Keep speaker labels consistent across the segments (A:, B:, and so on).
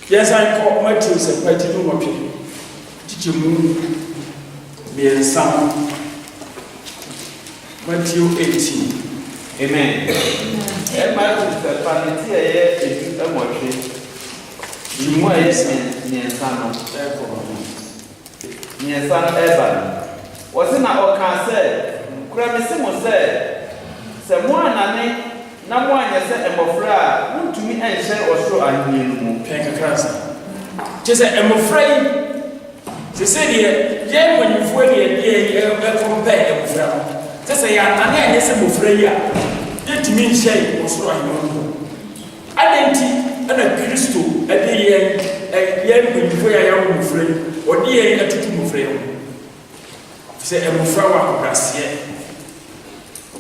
A: Yes, I call my children, I do not teach you. Matthew 18.
B: Amen. Matthew the panity a mochi. You want near son near son Evan. Was in our can say, Crabisimo said, Someone and no one has said, Emofra, who to me and share or so I knew.
A: Just I'm afraid. They said, yeah, when you fully compare Emofra. Just say, I'm not afraid. Let me say, was right. I didn't and a crystal at the end when you fire your friend or the end at two friend. Say, I'm afraid.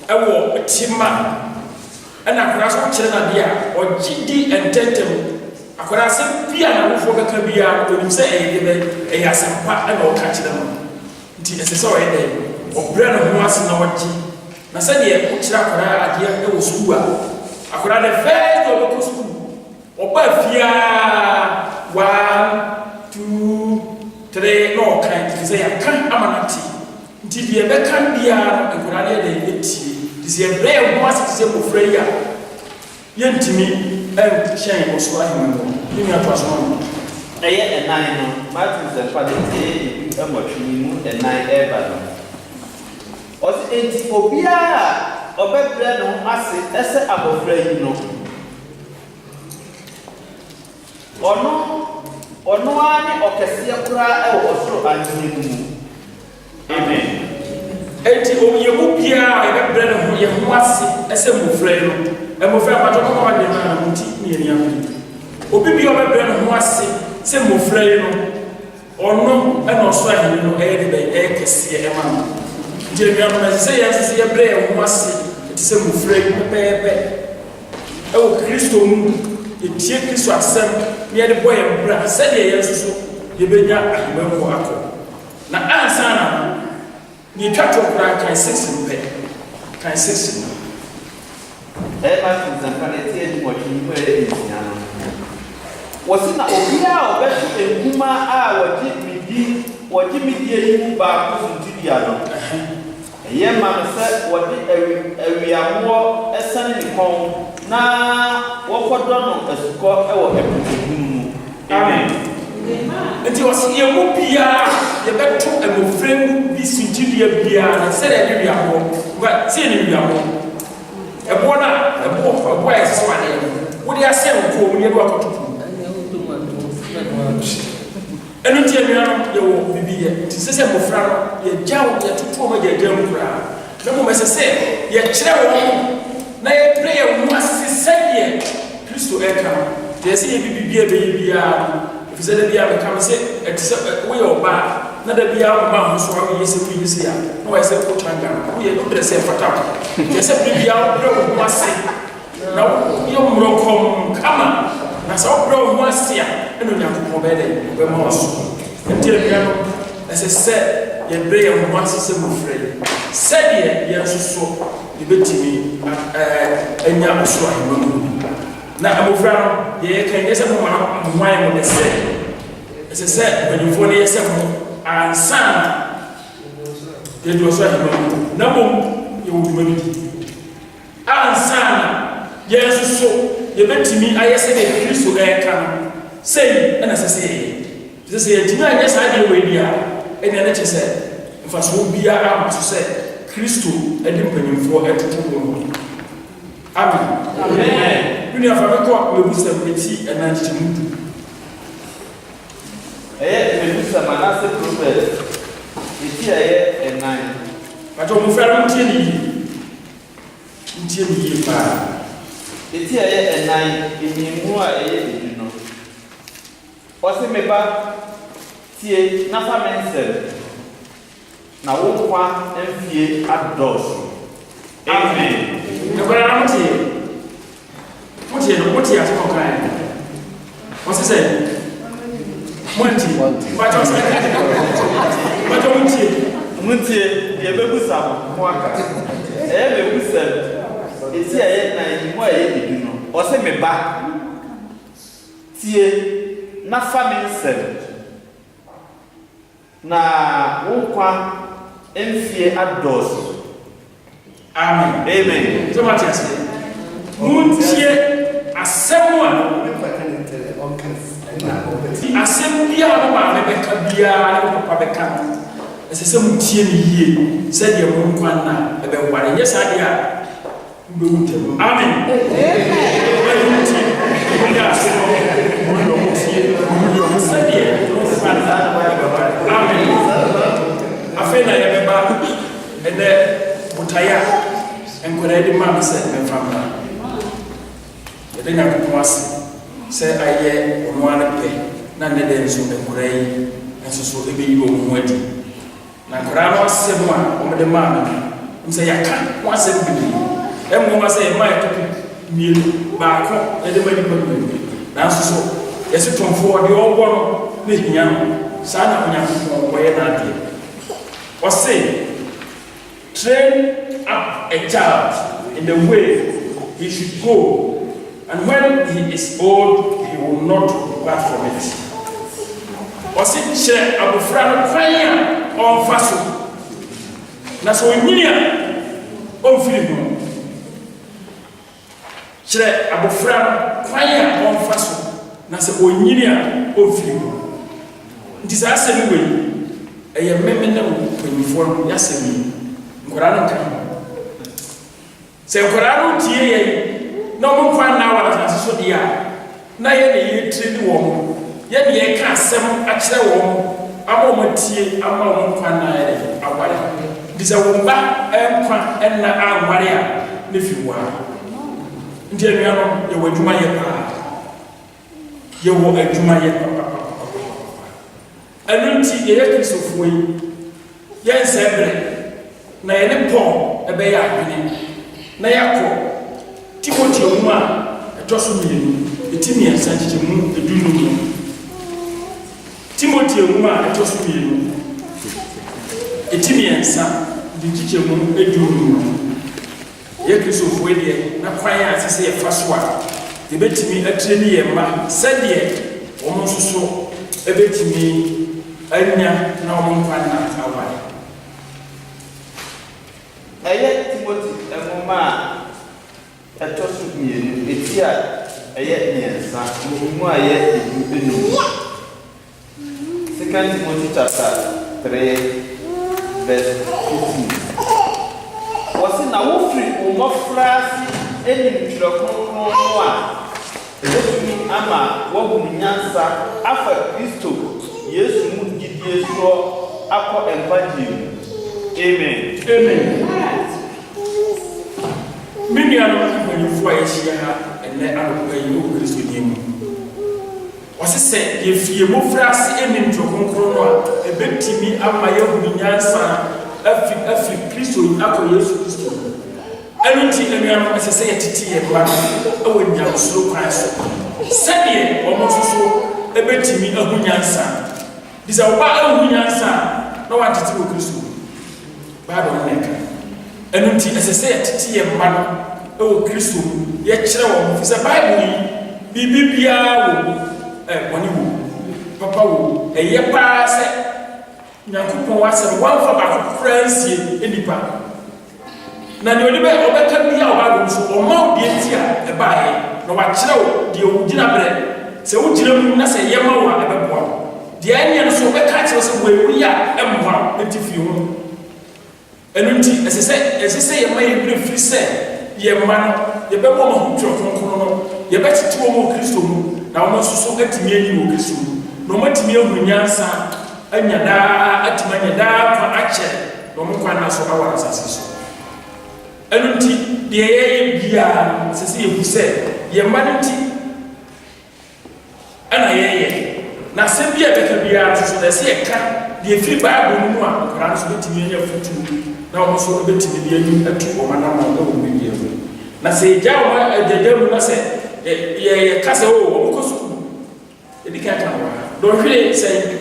A: I will a timber and I cross what China or GD and Tentum. I could ask him, Piano for the Cabia when you say a Asamoah and all catch them. It is sorry day. Or Brennan was in our tea. I said, which I could was who I could have a fair local school. Or by fear 1, 2, 3, no kind to say I can't amanati. Until the ever can be and could have a tea. This is a very once to say Freya. Yen to me and shame was why you know was one.
B: A year and 9 Martin's and Paddy a mochi and 9 air. Was it Obia or better no acid as a above no? Or no one or Cassia Pra or so I Amen.
A: Eti Obia, I better who you was as a mufreno, and Mufra Patoma and Muti. Obia, I better who was say mufreno or no, and also I know a Cassia man. Jeremy say as a brave was it is a mufreno, baby. Oh, Christo, you take this was sent near the boy and brother, said yes, so you be young, I remember. Now, answer. You try to cry, can 6 in bed. Can 6 in
B: Ever since the planetary watching where it is now. Was it not Obia or better than Kuma or Jimmy Dear back to the other? A young man said, what we are more a son in the home. Now, what for Donald as a call our Amen. And you was here, Mopia, the better and my friend, this interior beer, and said, I knew you but seeing you a boy, is one. What do you say? When you walk to and until you will be here to say, Mofra, your jowl, your two your germ crowd. No more, as I say, your child, now your prayer must say, please to echo. They say, baby. If you said that come say, except we are bad, not that we are bound, so we is here. No, I said, put on we are not the same for top. Except we are broke, must say. Now, you come, come on. That's all broke, must see. And we have to obey the most. Until we have, as I said, your brain once is a mufrey. Said yes, so you bet me, and young swine. Now, I'm afraid you can get some wine when they say, as I said, when you follow yourself and son, it was right. No, you will be and son, yes, so you bet me, I said, please to air come, say, and as I say, this is a yes, I do with you, and then I said, if I should be around to say, Christo, and didn't for her to do. Amen. Amen. You have a record with wisdom and anti-mood. It's a Manasseh prophet. It's here and 9. But on Ferrum Tilly, it's here and 9 in more you know. What's the member? See, Napa Menzel. Now, one and fear at doors. Amen. What you have to cry? What's he say? Monty, what was Munty, the Babusam, Waka. Every said, it's here, and why you know. What's a me back? See, not family said. Now, won't
C: Enfie ados.
B: Amen.
C: Amen.
B: So much as Muntie Asamoah. Asembia no ma me beka bia no papa beka. Ese mutie ni yie. Se de mo nkwan na e be ware. Yes ade a be wuntem. Amen. Amen. Afena ya beba ene mutaya enkora de ma se me famna de nya ko wase se aye ono ana pe na ne de nso enkora yi enso so ebe yi o mu adi na nkora no asem a o me de ma me se yaka wase bi emo ma se ma to mielu ba ko e de ma ni pa na nso so yesi tonfo de obo no ne hia no sa na onya ko wo ye na ade or say, train up a child in the way he should go, and when he is old, he will not depart from it. Or say, share Abu Fran Kwaya on Faso. Naso Ninia on Philip. Share Abu Fran Kwaya on Faso. Naso Ninia on Philip. It is as a way. Eye meme na penifo ya semi nkora no kan se nkora no tie ye na mo kwa na wala san so dia na ye ne ye trade wo mo ye ne ye ka asem a kire wo mo ama mo tie ama mo kwa na ye aware disa wo ba enkwa enna aware a ne fi wa ndie nua no ye wo adwuma ye pa ye wo adwuma ye pa Anunti ye Kristofo yi ye nsebre na ye ne Paul ebe ya adwene na yakọ Timothy mu a etoso mienu etimi ensa mu edunu mu Timothy mu a etoso mienu etimi ensa di mu edunu mu ye Kristofo ye na kwan a sese ye faso a ye betimi atreni ye ma sede wo mo soso ebetimi anya na omunkwa na awale
C: eye Timothy emuma etoso mienu etia eye nyensa mu aye edubenu Second Timothy chapter 3 verse 15 wasi na wo free o mo frasi eni ntwelokon no a Yesu ama wo bu nyansa afa Kristo Yesu mu gidie so akọ empathy. Amen.
B: Amen. Many are not going to fight here and let out by you Kristo nim. Wasi se ye fie mo frase enim twokonkrono a ebetimi ama ye hu nyansa afi Kristo akọ Yesu Kristo. Anunti enuano asese ye titi ye ba awo nyansuro kwan so. Sede omo soso ebetimi ahu nyansa. Disa oba ahu nyansa na watete wo Kristo. Bible na neka. Anunti asese ye titi ye ba no awo Kristo ye kire wo. Fisa Bible yi bibia wo woni wo. Papa wo eye pa se Nyankopon wasem wanfa ba Francie enipa. Na ne odi be obeka bia oba so o ma odi etia e baaye na wa kire wo de o gina bre se wo gina mu na se ye ma wo abeboa de anya no so obeka kire so we ya emwa entifi ho enunti esese ye ma ye bre free se ye ma no ye be mo ma hu tro konkon no ye be tete wo mo Kristo mu na wo so atimi ani wo Kristo mu no matimi ahu nyansa anya da atimanya da kwa ache no mo kwa na so awara asase so Anunti de ye bia sese ye huse ye manunti ana ye na se bia beka bia so de se ka de free Bible mu a kran so betimi anya futu na o so betimi bia ni atu o mana ma o mu bia na se ja o ajajamu na se ye ka se o ko su e di ka ka wa do hwele se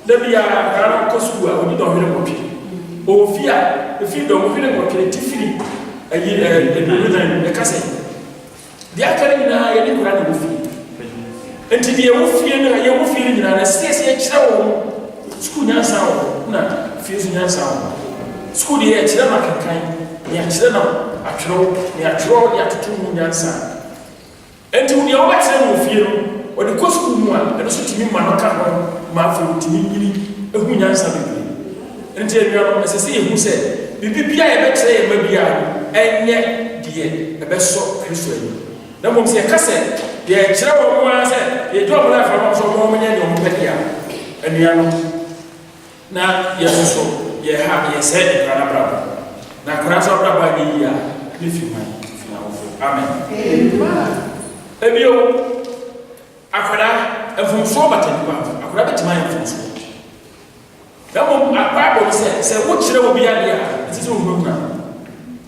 B: da bia kran ko su a o di do hwele ko pi Ofia, if you don't feel like free, a year and the castle. The Academy, I didn't run with you. And to be a wolf, and I am feeling that I say, school now, not fees in Yansa. School the air, Chilama can kind, near Chilano, a troll, near troll, near to 2 Yansa. And to the other time of you, or the cost of one, and also to me, Manaka, Marfu, to me, a Yansa. And tell you, as I say, who said, Bibi, I bet say, maybe I, and yet, dear, a best so Christian. No one say, Cassette, the Chilama said, you don't laugh from some woman in your pedia. And you know, now, yes, so, you have your said, Brother. Now, cross out by the year, if you mind. Amen. Ebio, Aquada, and from Sobat and Buff, I grab it to my influence. That one, a Bible said, what should I be at? It is over now.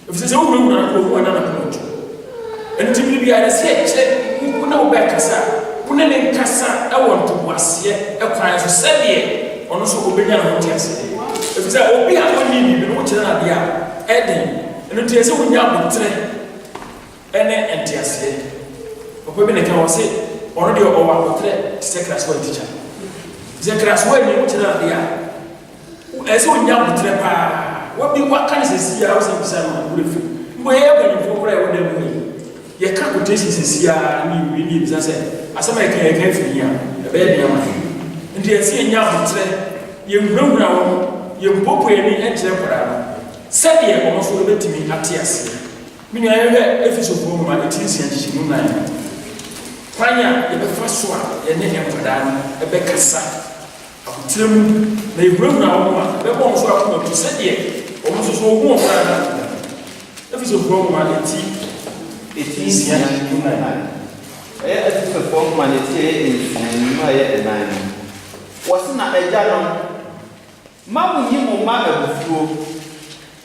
B: If it is over now, we'll go another approach. And to be at a set, who know back as I, who name Cassa, I want to was yet a kind of 7 years, or also obey on yesterday. If it's a obi a oni bi no kire na dia eden eno tie se wonya botre ene entiase opo bi ne kan wo se ono de o wa botre se class 1 teacher se class 1 ni wo kire na dia se wonya botre pa wo bi wa kan se sia wo se bisa no wo fi mbo ye ba ni fo kura wo dem ni ye ka quotation se sia ni bisa se asama ye kan fi ya e be dia ma ndi se nya botre ye nwura wo Yempopo any entire program. Said ye almost will let me at yes. Meaning I have episode of my teaching and moonlight. Panya, the first one, a name for that, a Becassa. Tim, they bring now, the bones are to say ye, almost so more for that. Episode of my it is young moonlight. Episode of my is and my 9. Wasn't that a jar? Mamu yi mo ma abufuo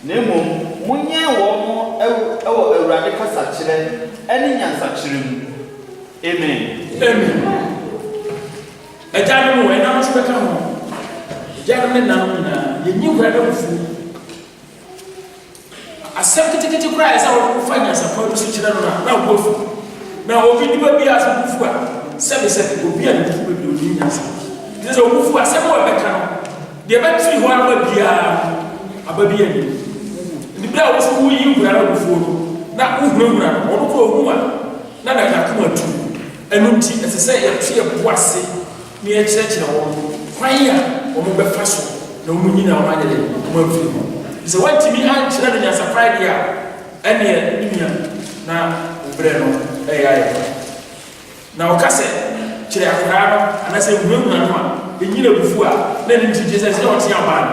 B: na emom munye wo mo ewo awurade kasa kire ene nyansa kire mu amen ejanu mo ena no speka ho ejanu ne nam na yenyi kura da bufu asem kitikiti kura esa wo fanya support so kire no na wo na obi di ba bi aso bufu a sebe obi a ne bufu bi oni nyansa dizo bufu asem wo beka no the battery one will be a baby. The blow was who you were before. Not who run, or who woman. None of that come to. And as I say, a tree of Boissy near church or fire or mobile fashion. No meaning of my day. It's a white to me and children as a Friday. And near now, Breno, AI. Now, Cassette, Chileacrano, and I say, woman. The year before, then into Jesus, not Tiaban.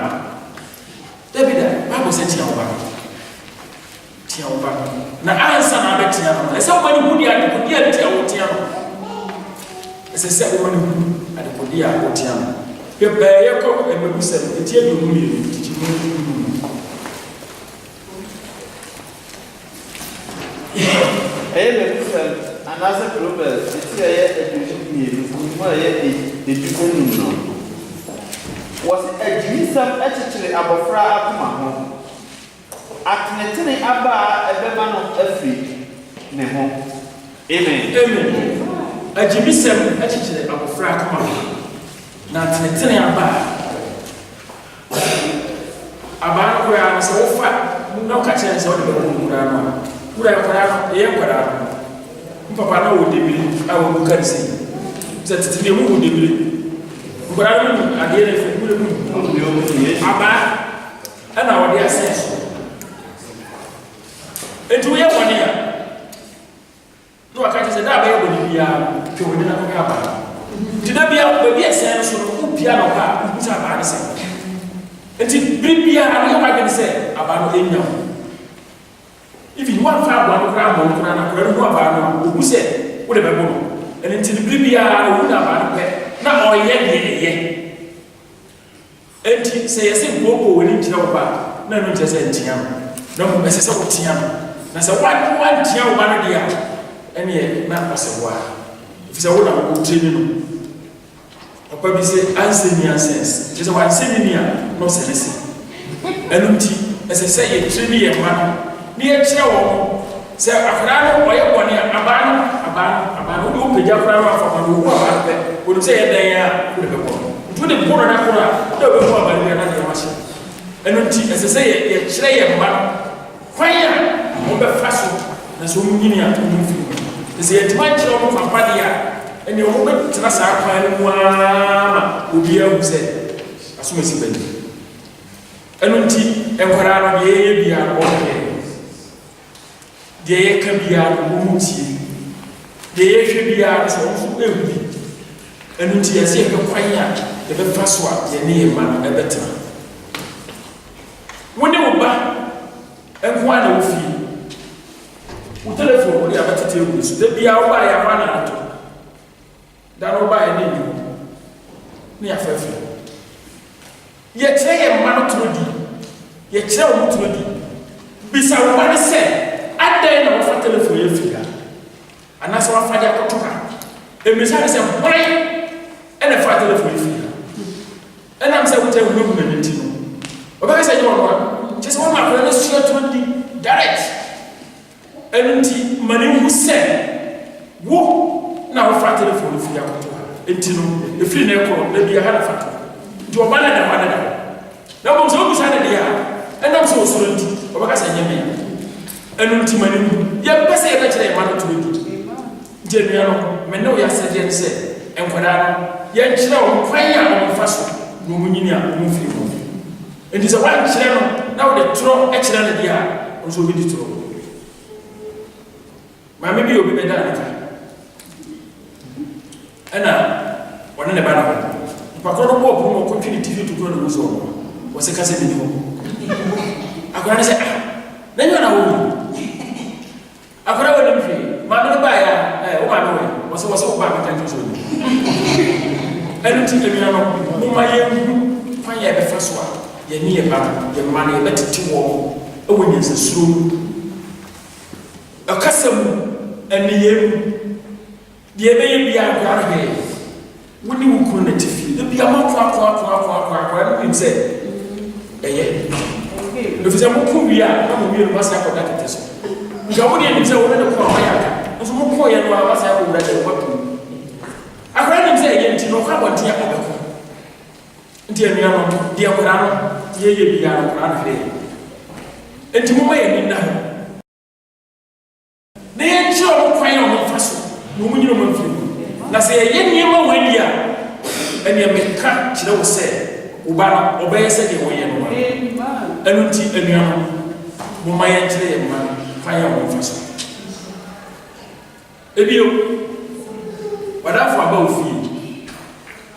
B: David, I was a Tiaban. Now, answer my Tiaban. As somebody who did put the Tiaban. As I said, woman who had put the Tiaban. The Bayako and the Musa, the Tiaban,
C: and as a group, it's a was a Jesus actually above Akuma. Atnetine Abba, a man of every Nemo. Amen. A Jimisem actually above Akuma. Natnetine Abba. Abba, where I was so fat, no catchers on the Murano. Would I put out Papa no de I will can see. That the moon de but I don't at the end of Abba and our dear sense. And to hear 1 year. No, I can't say that will be a to within a cabin. Did I be a sense of piano car, which I say? And to be I can say about the if you want to have one ground, who said, whatever, and until the Bibia, I would have had not all yet. And say, I said, Bobo will eat your back. No, no, just a tiam. No, Mrs. Tiam. That's a one tiam, one dear. And yet, not as a while. If it's a woman, I will tell you. I probably say, answer me, sense. Just one senior, no sense. And as I say, it's really a man. Near Chow, say, Afrano, or one year, Abano, who pay Jafra from who would say they are to the poor. To the poor, no, before by the other machine.
B: nti ɛsɛ sɛ yɛ kyerɛ yɛ mma kwan a wɔbɛfa so na so nyini a wɔn fi ɛsɛ yɛtuma kyerɛ wɔn papa deɛ a ɛnna wɔn bɛtena saa kwan no mu ama obiara hu sɛ asomasi bɛni ɛno nti nkwadaa no deɛ yɛyɛ biara wɔn yɛ deɛ yɛka biara wɔn mu tie deɛ yɛhwɛ biara sɛ wɔn nso ehu bi ɛno nti yɛsɛ yɛhwɛ kwan a yɛbɛfa so a yɛne yɛ mma no ɛbɛtena wɔn ne wo ba nko a na wofie wo telephone wo de abɛtete ewu so da biara wo ba yɛ ama na ato da no wo ba yɛ ne ewu ne afɛɛfɛ yɛkyerɛ yɛ mma no toro di yɛkyerɛ wɔn toro di bisa wo ba ne sɛ adan na wɔfa telephone yɛ fi ha anaasɛ wɔafa de akɔto ha emisa ne sɛ hwan ɛna fa telephone yɛ fi ha ɛnam sɛ wokyɛ wɔn ehu na ne ti no ɔbɛka sɛ nyɛ wɔn wa kyɛ sɛ wɔn ma akɔla ne sua toro di direct ɛno nti ma ne hu sɛ wo na wɔfa telephone fi akɔto ha enti no efiri na ɛkɔ na bi ha na fa to nti ɔba na da hɔ na da hɔ na wɔn sɛ wɔbisa ne deɛ a ɛnam sɛ osoro nti ɔbɛka sɛ nyɛ me ɛno nti ma ne hu yɛmpɛ sɛ yɛbɛkyerɛ yɛ ma no toro di nti enua no mɛ ne wo yɛ asɛdeɛ ne sɛ nkwadaa no yɛnkyerɛ wɔn kwan a wɔmfa so na wɔn nyini a wɔn firi mu nti sɛ wɔankyerɛ no na wɔde toro kyerɛ no deɛ a wɔn nso obi di toro maame bi obi bɛda ne ka ɛna ɔne ne ba no mpakoro no bɔɔ pono ma ɔkɔtwe ne tv to kuro ne mu so wɔsɛ kasa bi ne hɔ akwadaa no sɛ na nyɛ na wɔwu akwadaa wɔ ne mfiri maame no baeɛ a wo maame wɔ wɔsɛ wo ba bɛka nkyɛ sɛ ɔni ɛno nti amina no moma yɛhu kwan yɛ bɛfa so a yɛne yɛ ba yɛ mma no yɛbɛtete wɔ ɛwɔ nyansasuro mu ɛkasa mu ɛneyɛ mu deɛ ɛbɛyɛ biara nkora no hwɛ wo ne wo kuro no ti fie da bia moakoakoakoakoakoa no nim sɛ ɛyɛ ɛfiri sɛ moko wie a na mo wie no masɛ akɔda kɛtɛ so nka wo deɛ nim sɛ wo ne ne kora ɔmayɛ aka nso mokɔɔyɛ no a masɛ akɔwura kyɛ woato akora nim sɛ ɛyɛ nti no ɔkɔ abɔnten a ɔbɛkɔ nti anua no deɛ nkora no yɛyɛ biara nkora no hwɛ enti moma yɛni nna ho na yɛnkyerɛ ɔmo kwan a ɔmomfa so na ɔmo nyina ɔmo mfiri mu na sɛ yɛyɛ nneɛma w'ani a ɛneɛ meka kyerɛ wo sɛ wo ba no ɔbɛyɛ sɛdeɛ wɔyɛ no ma ɛno nti anua no moma yɛnkyerɛ yɛ mma kwan a ɔmomfa so ebio wadafo aba wo fie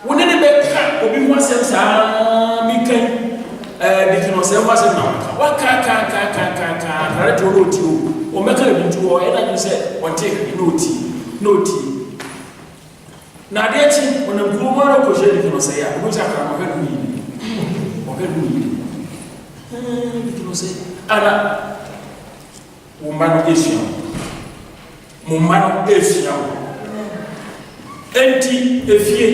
B: wo ne bɛka obi ho asɛm saa mekan dikino sɛ ho asɛm na waka kare to ro ti o mɛka bi ntu o ɛna nyi sɛ wɔnte no ti na de akyi onam kuro mo ro ko hye dikino sɛ ya obi sɛ akara mo hɛ no yi dikino sɛ ana wo ma no esua enti efie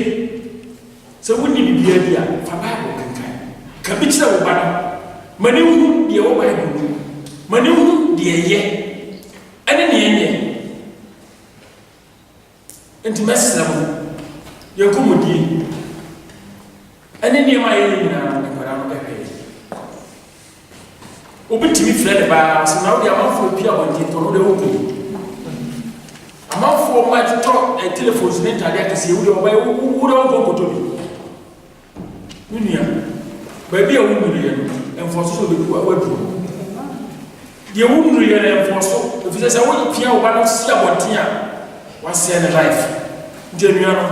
B: sɛ wonni bibia bi a fa Bible kankan ka bi kyerɛ wo ba no ma ne hu deɛ wo Bible no ma ne hu deɛ yɛ ɛne ne yɛ enti mɛsrɛ mo yɛnkɔmmɔdie ɛne nneɛma a yɛyɛ nyinaa nkwadaa no bɛhwɛ obi tumi frɛ ne baa so na wode amanfoɔ pia wɔntentɔ no wode wokɔ amanfoɔ ma totɔ telephones ne ntade akɛseɛ wode ɔbɛyɛ wode wɔnkɔ nkɔtɔ bi nua baabi a wonuruyɛ no ɛmfɔso so bɛdu waduro deɛ wonuruyɛ no ɛmfɔso ɛfiri sɛ wopia wo ba no si abɔnten a wasɛe ne life nti anua no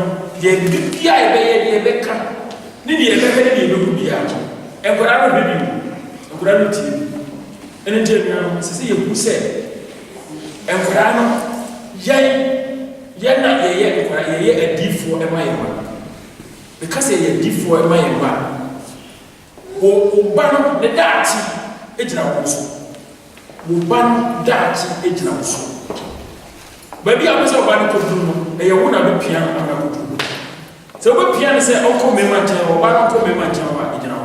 B: deɛ bibia yɛbɛyɛ deɛ yɛbɛka ne deɛ yɛbɛhwɛ ne deɛ yɛbɛhu biara nkwadaa no bɛbi mu nkwadaa no tie ɛne nti anua no sɛ sɛ yɛhu sɛ nkwadaa no yɛn na yɛyɛ nkwadaa yɛyɛ adiifoɔ ɛma yɛn ba because yɛyɛ adiifoɔ ɛma yɛn ba wo ba no ne daakye gyina wo so wo ba no daakye gyina wo so baabi a wopɛ sɛ wo ba no kɔduru no ɛyɛ wo na bɛpia no ama kɔduru sɛ wobɛpia no sɛ ɔnkɔ mmarima nkyɛn wo ba no nkɔ mmarima nkyɛn wo a gyina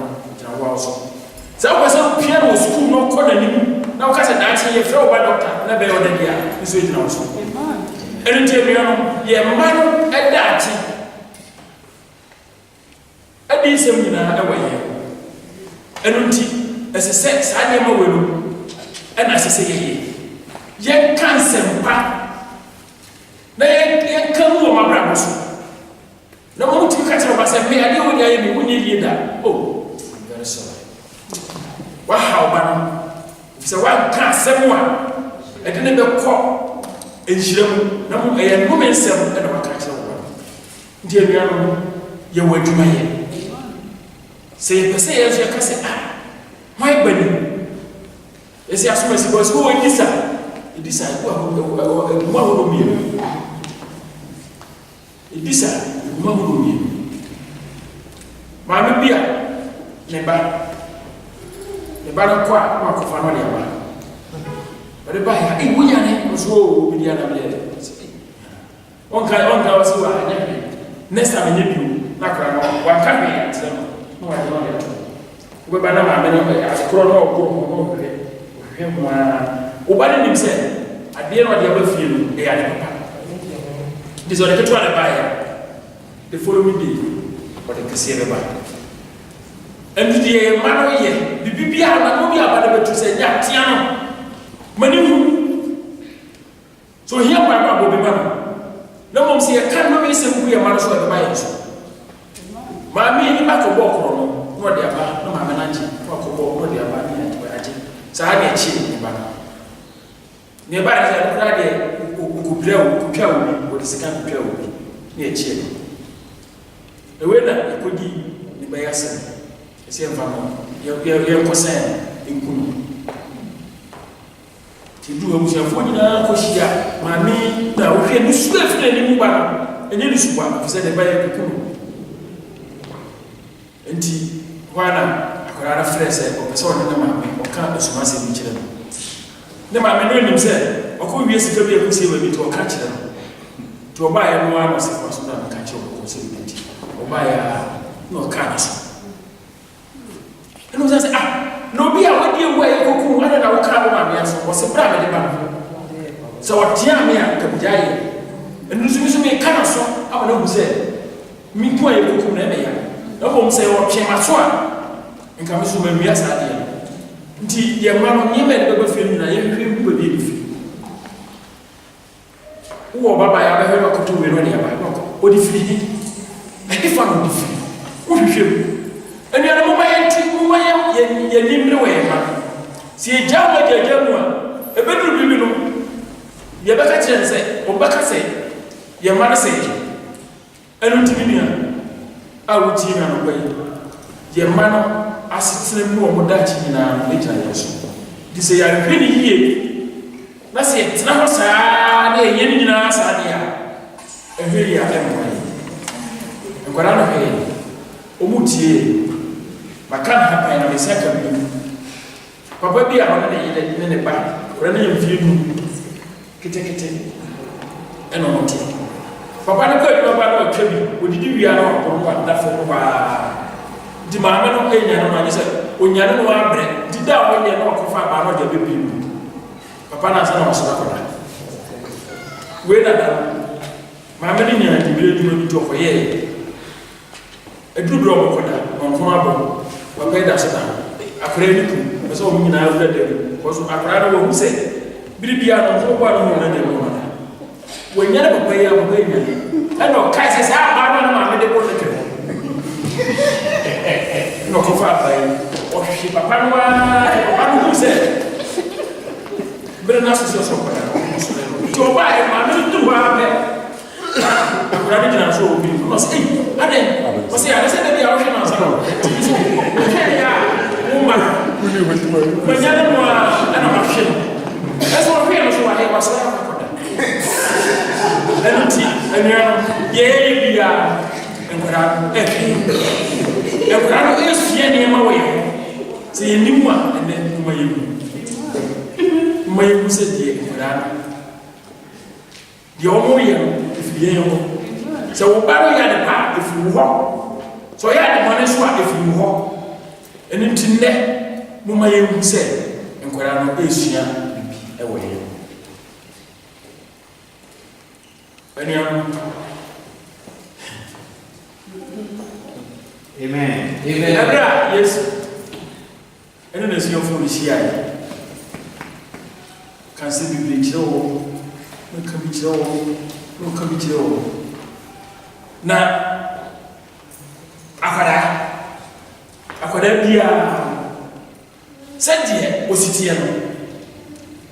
B: wo so sɛ wopɛ sɛ wopia no wɔ sukuu no ɔkɔ n'anim na woka sɛ daakye yɛfrɛ wo ba dɔkta na bɛyɛ ɔda bi a nso gyina wo so ɛno nti anua no yɛ mma no daakye adi nsɛm nyinaa ɛwɔ yɛn ɛno nti ɛsɛ sɛ saa nneɛma wɔ no ɛna ɛsɛ sɛ yɛka nsɛmpa na yɛka mu wɔ m'abrabɔ so na mo tumi ka kyerɛ ɔba sɛ me adeɛ wɔ de ayɛ me wonyɛ yie da oh I'm very sorry waha ɔba no sɛ wanka asɛm a ɛde ne bɛkɔ nhyira mu na mo ɛyɛ nnome nsɛm ɛna waka kyerɛ ɔba no nti anuanom yɛwɔ adwuma yɛ sɛ yɛpɛ sɛ yɛn nso yɛka sɛ hwan bani ɛsɛ asom asi bɔ sɛ wɔ ɛdi sa ɛgu ahodoɔ mmienu ɛdi sa ɛgu ahodoɔ mmienu maame bi a ne ba no kɔ a na wakɔfa no de aba ɔde ba yɛ wonya ne nso wɔ bi di anam yɛ ɔnka wɔ sɛ wɔ anyɛ hwee next time ɛnyɛ bio na akora no wanka hwee akyerɛ no na wagye no de to wobɛba na maame no akorɔ no ɔkorɔ ho na ɔhwɛ ho a woba no nim sɛ adeɛ no ɔde aba fie no ɛyɛ ade papa nti sɛ ɔde ketewa ne baeɛ the following day ɔde kɛseɛ bɛba ɛnti deɛ yɛ ma no yɛ biribiara na mo bi aba no bɛtu sɛ nyɛ atea no ma ne hu sɛ ohia baaba abɔ bi ma no na mmom sɛ yɛka no mɛsɛ gu yɛ ma no so ɛbɛba yɛ so maame yi ba kɔbɔ ɔkorɔ no na ɔde aba na maame no agye na ɔkɔbɔ na ɔde aba na agye saa deɛ akyi ne ba no ne ba yɛ sɛ ɛnokora deɛ ɔkɔpira wo kɔtwa wo bi wɔde sika kɔtwa wo bi ne akyie no ɛwei na ɛkɔdi ne bɛyɛ asɛm ɛsɛ yɛmfa no yɛnkɔ sɛ nku no nti du abusuafoɔ nyinaa kɔhyia maame na wohwɛ ne su afiri n'anim ba no ɛnyɛ ne su ba ɛfiri sɛ ne ba yɛ kuku no nti hɔ a na akwadaa no frɛ sɛ ɔpɛ sɛ ɔne ne maame ɔka asoma asɛm bi kyerɛ no ne maame no anim sɛ ɔkɔ wie sika bi akɔsie baabi nti ɔka kyerɛ no nti ɔbaeɛ no ara na ɔsɛ fa so na meka kyerɛ ɔkɔ sɛ bi nti ɔbaeɛ a na ɔka ne so ɛna ɔsɛ sɛ na obi a wadi ewu a yɛkɔku ade na woka wo maame aso ɔsɛ bra mede ba no sɛ ɔtea me a kabugya yɛ ɛno nso meka na so ama no ahu sɛ menku a yɛkɔku na ɛbɛyɛ na mmom sɛ ɔtwe maso a nka me so mamia saa deɛ nti yɛma no nneɛma yɛde bɛba fie no nyinaa yɛhwehwɛ mu baabi ɛbi fi wowɔ ɔbaba yɛ abɛhwɛ no ɔkoto wei no ɔde aba ɔde firi hi ɛdefa no ɔde firi wohwehwɛ mu anuanom moma yɛnimere wɔ yɛ ma sɛ yɛgya wɔ gyagya mu a ɛbɛduru bibi no yɛbɛka kyerɛ sɛ ɔbɛka sɛ yɛma no sɛ ɛno ntimi nua a wotie me anɔpa yi yɛma no asetena mu wɔ mo daakye nyinaa no ɛgyina yɛn so nti sɛ yɛahwɛ ne yie na sɛ yɛtena hɔ saa na yɛyɛ no nyinaa saa deɛ a ɛhwɛ yie a ɛmmoa yɛ nkwadaa no hwɛ yɛ ɔmu tie maka no hapan na mesa ka bi papa bi a ɔne ne ba ɔne ne yɛmfie nu ketekete ɛna ɔno te papa no kɔ adwuma ba na ɔtwa bi ɔdidi wia na ɔkɔno wadafo no baa nti maame no ɛnya no no agye sɛ onyane no abrɛ nti da a ɔnyɛ na ɔkɔfa baa na ɔde abɛpie mu papa no ansa na ɔsoro akɔda wei na da maame no nya adibire adwuma bi to ɔkɔyɛɛ aduru berɛ ɔmɔkɔda ɔnkono abɔ wapɛ da so da akwadaa no kum ɛsɛ sɛ ɔmo nyinaa wura da mu kɔso akwadaa no wɔhu sɛ biribia no nso bɔ no ho na da mu ɔda wɔnya ne papa yi a papa yi nya ɛna ɔkae sɛ saa abaa no na maame de bɔ no twɛ na ɔkɔfa aba yi ɔhwehwe papa no ara papa no hu sɛ bere no asosɛ sɛ ɔkɔda no nti ɔbaa yɛ maame no duru hɔ ara pɛ akwadaa no gyina so wɔ bi na ɔsɛ ei adɛn ɔsɛ yɛ adɛ sɛ da bi a wohwɛ no ansa no wohwɛ ne a woma manya ne no a ɛna mahwɛ no ɛsɛ wɔhwɛ no so wahɛ wasra akɔda ɛno nti anuanom yɛyɛ bia nkwadaa no nkwadaa no ɛsua nneɛma wɔ yɛ ho sɛ yɛnim a ɛnɛ mma yɛhu sɛ deɛ nkwadaa no deɛ ɔmo yɛ no ɛfiri yɛn hɔ sɛ wo ba no yɛ ade pa ɛfiri wo hɔ sɛ ɔyɛ ade bɔne so a ɛfiri wo hɔ ɛno nti nnɛ moma yɛhu sɛ nkwadaa no ɛsua bibi ɛwɔ yɛn anuanom
C: amen
B: ɛberɛ a yesu ɛno na ɛsi ɔfo mehyia yɛ ka sɛ bibire kyerɛ wɔ na ka bi kyerɛ wɔ na ɔka bi kyerɛ wɔ na akwadaa biara sɛdeɛ ɔsiteɛ no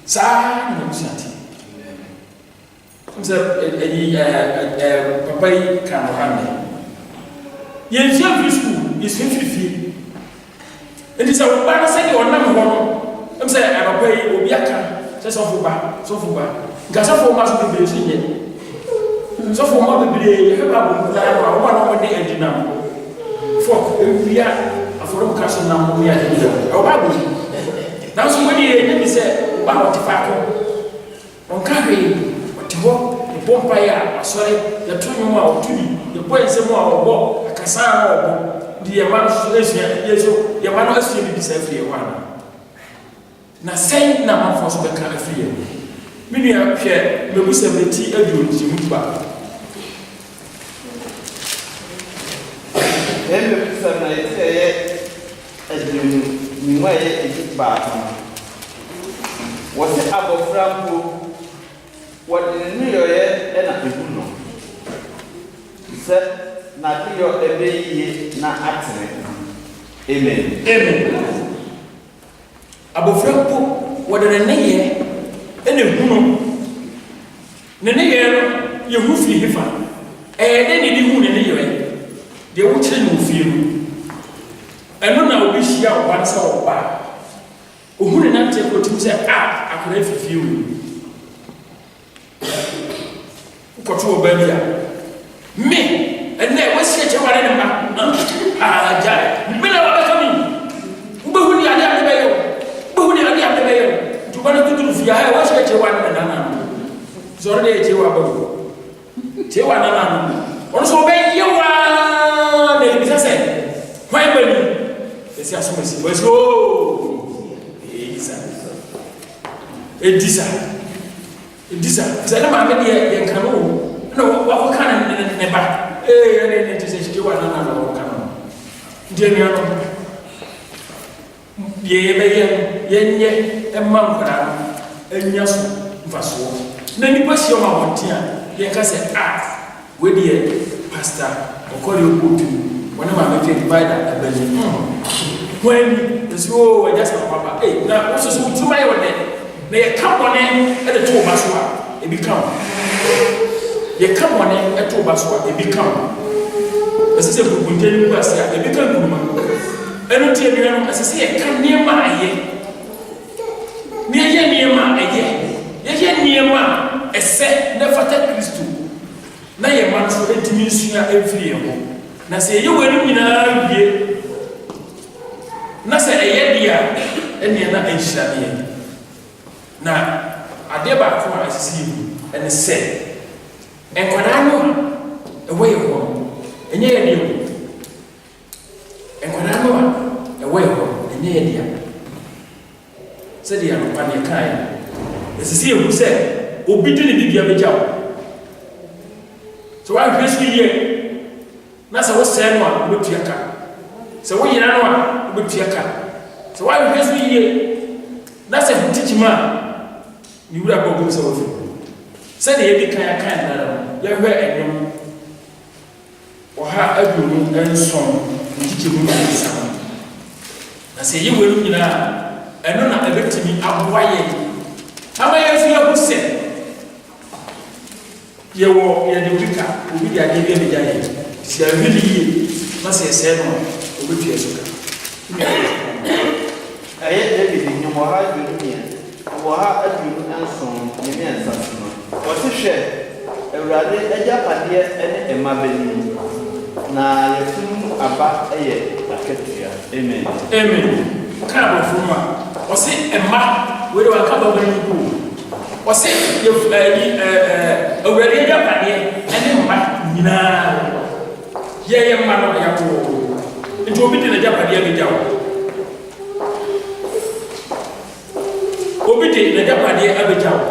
B: saa na ɔsiate sɛ papa yi ka no ha ne yɛnhyia firi skul yɛsua firifie nti sɛ wo ba no sɛdeɛ ɔnam hɔ no sɛ papa yi obi aka sɛ sɔfo ba nka sɔfo ma so bebree so nyɛ sɔfo ma bebree yɛhwɛ ba abɔmputaa no a wɔma na wɔde adinam fɔk ɛwia afɔrɔmka so nam ne adinam ɛwɔ ba abɔ nanso wɔde yɛ bi sɛ wo ba wɔte faako ɔnka hwee wɔte hɔ yɛbɔ mpaeɛ a asɔre yɛto nnwom a ɔto bi yɛbɔ nsɛm a ɔbɔ akasa a ɔbɔ de yɛma no so asua yɛma no asua bibi saa afiri hɔ ana na sɛn na amanfoɔ so bɛka afiri yɛ me nua hwɛ mabu sɛ mɛti aduonkyɛmu ba
C: ɛmɛ bisa na yɛsɛ ɛyɛ aduonu nnwa ɛyɛ edi baako wɔsɛ abɔfra mpo wɔde ne nnuyɔyɛ ɛna ehu no sɛ n'adeyɔ ɛbɛyie na atene amen
B: abɔfra mpo wɔde ne nneyɛ ɛna ehu no ne nneyɛ no yɛhu firi hefa ɛyɛ dɛ ne de hu ne nneyɛ deɛ wokyerɛ ne ofie no ɛno na obi hyia ɔba sɛ ɔba ohu ne nante kɔtum sɛ akɔda fifie wo wokɔto ɔba bi a me ɛnɛ wɔasie kyɛ ware ne ma agyae mena wabɛka me wobɛhu ne ade ade bɛyɛ wo wobɛhu ne ade ade bɛyɛ wo nti woba no dodoro fie ha wɔasie kyɛ ware ne nana no sɛ ɔno deɛ kyɛ wɔ aba wo kyɛ wɔ nana no ɔno sɛ ɔbɛyɛ waa na ebisa sɛ hwan ba ni esi asomasi wɔsi ooo edisa sɛ ne maame deɛ yɛ nka no na wakɔka ne ba ɛne te sɛ hyikye wa nana na wɔka no nti anua no deɛ yɛbɛyɛ yɛnyɛ ɛma nkwadaa no anya so mfasoɔ na nnipa hyia ma wɔnten a yɛnka sɛ wedeɛ pastor ɔkɔre ɔkɔtu wɔne maame twe divider abani hwani ɛsɛ o agya sa papa na woso so wotuma yɛ wɔdɛ na yɛka bɔne ɛde to ba so a ebi ka wo yɛka bɔne ɛto ba so a ebi ka wo ɛsɛ sɛ kukunte ne mu ase a ebi ka nkuruma ɛno nti anua no ɛsɛ sɛ yɛka nneɛma ayɛ ne yɛyɛ nneɛma ayɛ yɛyɛ nneɛma ɛsɛ na fata Kristo na yɛ ma nso ɛtumi nsua ɛmfiri yɛn ho na sɛ yɛyɛ wɔn nyinaa wie na sɛ ɛyɛ deɛ a ɛneɛ na ɛnhyira ne yɛn na adeɛ baako a ɛsisi yɛ mu ɛne sɛ nkwadaa no a ɛwɔ yɛ hɔ ɛnyɛ yɛ deɛ nkwadaa no a ɛwɔ yɛ hɔ ɛnyɛ yɛ deɛ sɛdeɛ anɔpa ne ɛka yɛ ɛsisi yɛ mu sɛ obi di ne bibia bɛgya wo sɛ woahwɛ so yie na sɛ wosɛe no a wobɛtua ka sɛ woyera no a wobɛtua ka sɛ woahwɛ so yie na sɛ hotikyima a ne wura bɔgum sɛ wofiri sɛdeɛ yɛdi kan akan nara no yɛhwɛ ɛnwom ɔha aduonu nson hotikyimu nsa na sɛ yɛwɔ no nyinaa ɛno na ɛbɛtumi aboa yɛn ama yɛn nso yɛho sɛ yɛwɔ yɛde wika obi de adeɛ bi abɛgya yɛn si ahwɛ yie na sɛ ɛsɛe no a ɔbɛtua so ka
C: ɛyɛ David nnwom ɔha aduonu aduonu nson ne mmiɛnsa so no wɔte hwɛ Awurade agyapadeɛ ne ɛma bɛni na yɛfunu aba ɛyɛ akatua amen
B: ka abɔfo mu a ɔse ɛma wede wanka baba no ko ɔse Awurade agyapadeɛ ne mma nyinaa yɛyɛ mma no yɛkɔ nti obi de n'agyapadeɛ bɛgya wo obi de n'agyapadeɛ abɛgya wo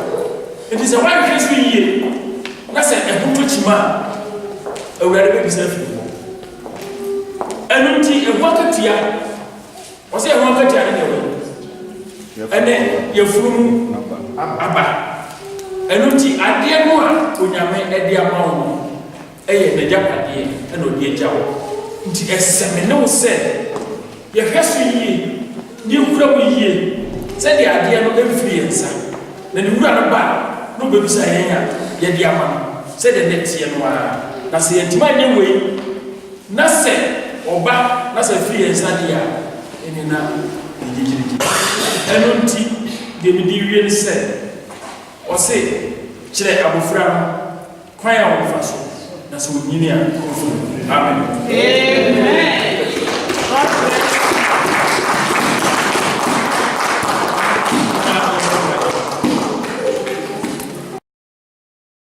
B: nti sɛ woahwɛ so yie na sɛ ɛho to kyima a Awurade bɛbisa firi hɔ ɛno nti ɛho akatua ɔsɛ ɛho akatua ne deɛ ɛne yɛfunumu aba ɛno nti adeɛ no a onyame ɛde ama wo no ɛyɛ n'agyapadeɛ ɛna ɔde agya wo nti ɛsɛme ne wo sɛ yɛhwɛ so yie ne wura wo yie sɛdeɛ adeɛ no ɛmfiri yɛn nsa na ne wura no ba na ɔbɛbisa yɛn a yɛde ama no sɛdeɛ ne teɛ no ara na sɛ yɛntimi anyɛ wei na sɛ ɔba na sɛ firi yɛn nsa deɛ a ɛne na ɛgyegyeregyere ɛno nti deɛ mede wie ne sɛ ɔse kyerɛ abɔfra no kwan a wɔmfa so na sɛ ɔnyini a ɔmfa amen.